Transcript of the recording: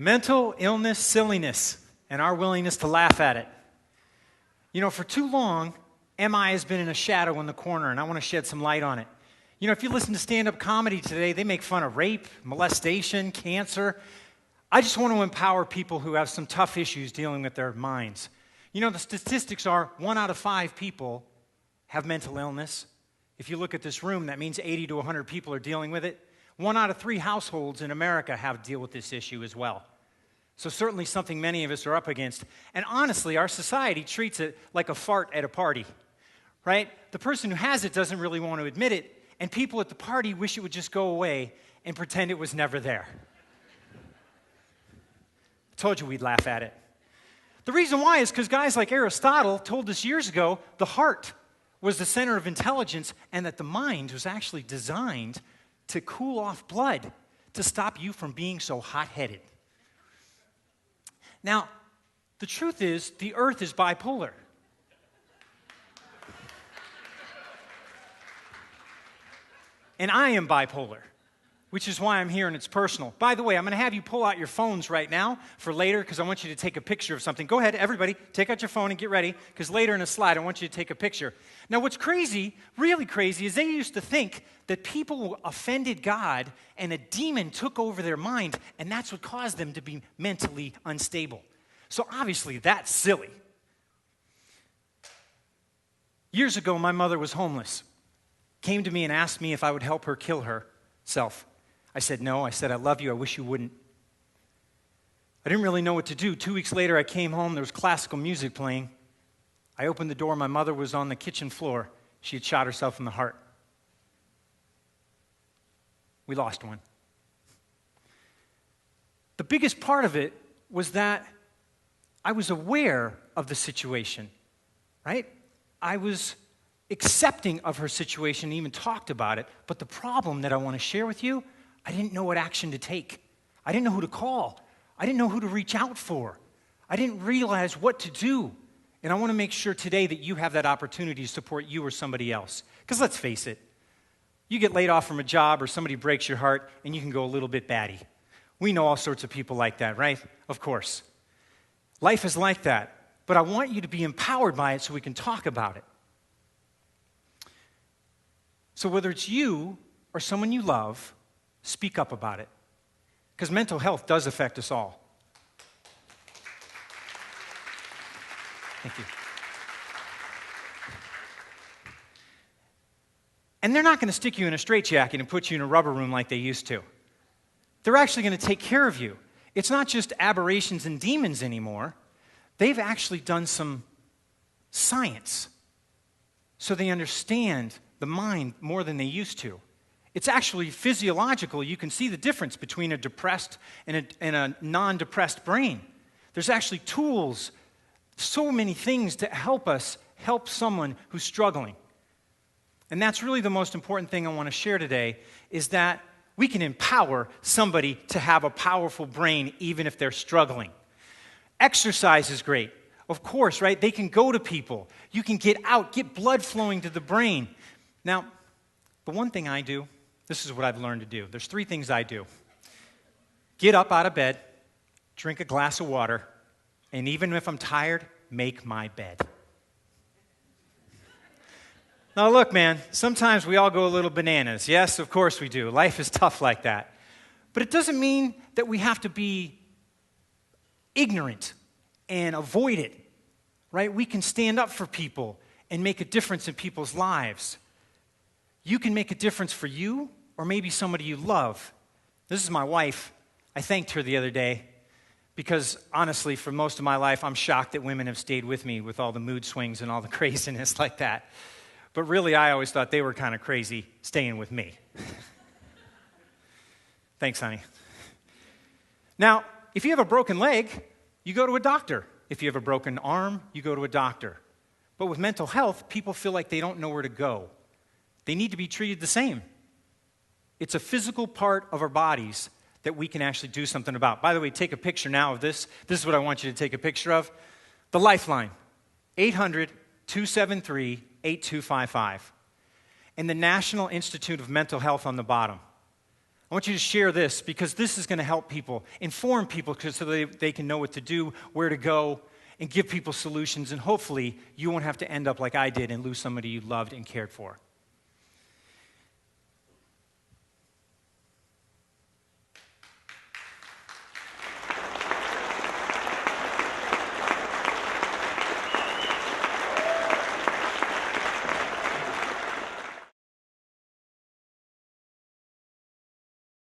Mental illness, silliness, and our willingness to laugh at it. You know, for too long, MI has been in a shadow in the corner, and I want to shed some light on it. You know, if you listen to stand-up comedy today, they make fun of rape, molestation, cancer. I just want to empower people who have some tough issues dealing with their minds. You know, the statistics are 1 out of 5 people have mental illness. If you look at this room, that means 80 to 100 people are dealing with it. 1 out of 3 households in America have to deal with this issue as well. So certainly something many of us are up against. And honestly, our society treats it like a fart at a party, right? The person who has it doesn't really want to admit it, and people at the party wish it would just go away and pretend it was never there. I told you we'd laugh at it. The reason why is because guys like Aristotle told us years ago the heart was the center of intelligence and that the mind was actually designed to cool off blood, to stop you from being so hot-headed. Now, the truth is, the earth is bipolar. And I am bipolar, which is why I'm here and it's personal. By the way, I'm going to have you pull out your phones right now for later because I want you to take a picture of something. Go ahead, everybody, take out your phone and get ready because later in a slide I want you to take a picture. Now, what's crazy, really crazy, is they used to think that people offended God and a demon took over their mind, and that's what caused them to be mentally unstable. So obviously, that's silly. Years ago, my mother was homeless. Came to me and asked me if I would help her kill herself. I said no. I said, I love you. I wish you wouldn't. I didn't really know what to do. 2 weeks later, I came home. There was classical music playing. I opened the door. My mother was on the kitchen floor. She had shot herself in the heart. We lost one. The biggest part of it was that I was aware of the situation, right? I was accepting of her situation and even talked about it. But the problem that I want to share with you, I didn't know what action to take. I didn't know who to call. I didn't know who to reach out for. I didn't realize what to do. And I want to make sure today that you have that opportunity to support you or somebody else. Because let's face it, you get laid off from a job or somebody breaks your heart and you can go a little bit batty. We know all sorts of people like that, right? Of course. Life is like that. But I want you to be empowered by it so we can talk about it. So whether it's you or someone you love, speak up about it. Because mental health does affect us all. Thank you. And they're not going to stick you in a straitjacket and put you in a rubber room like they used to. They're actually going to take care of you. It's not just aberrations and demons anymore. They've actually done some science so they understand the mind more than they used to. It's actually physiological. You can see the difference between a depressed and a non-depressed brain. There's actually tools, so many things to help us help someone who's struggling. And that's really the most important thing I want to share today, is that we can empower somebody to have a powerful brain even if they're struggling. Exercise is great. Of course, right? They can go to people. You can get out, get blood flowing to the brain. Now, the one thing I do, this is what I've learned to do. There's 3 things I do. Get up out of bed, drink a glass of water, and even if I'm tired, make my bed. Now look, man, sometimes we all go a little bananas. Yes, of course we do. Life is tough like that. But it doesn't mean that we have to be ignorant and avoid it, right? We can stand up for people and make a difference in people's lives. You can make a difference for you or maybe somebody you love. This is my wife. I thanked her the other day because, honestly, for most of my life, I'm shocked that women have stayed with me with all the mood swings and all the craziness like that. But really, I always thought they were kind of crazy staying with me. Thanks, honey. Now, if you have a broken leg, you go to a doctor. If you have a broken arm, you go to a doctor. But with mental health, people feel like they don't know where to go. They need to be treated the same. It's a physical part of our bodies that we can actually do something about. By the way, take a picture now of this. This is what I want you to take a picture of. The Lifeline, 800-273-8255. And the National Institute of Mental Health on the bottom. I want you to share this because this is going to help people, inform people so they can know what to do, where to go, and give people solutions. And hopefully, you won't have to end up like I did and lose somebody you loved and cared for.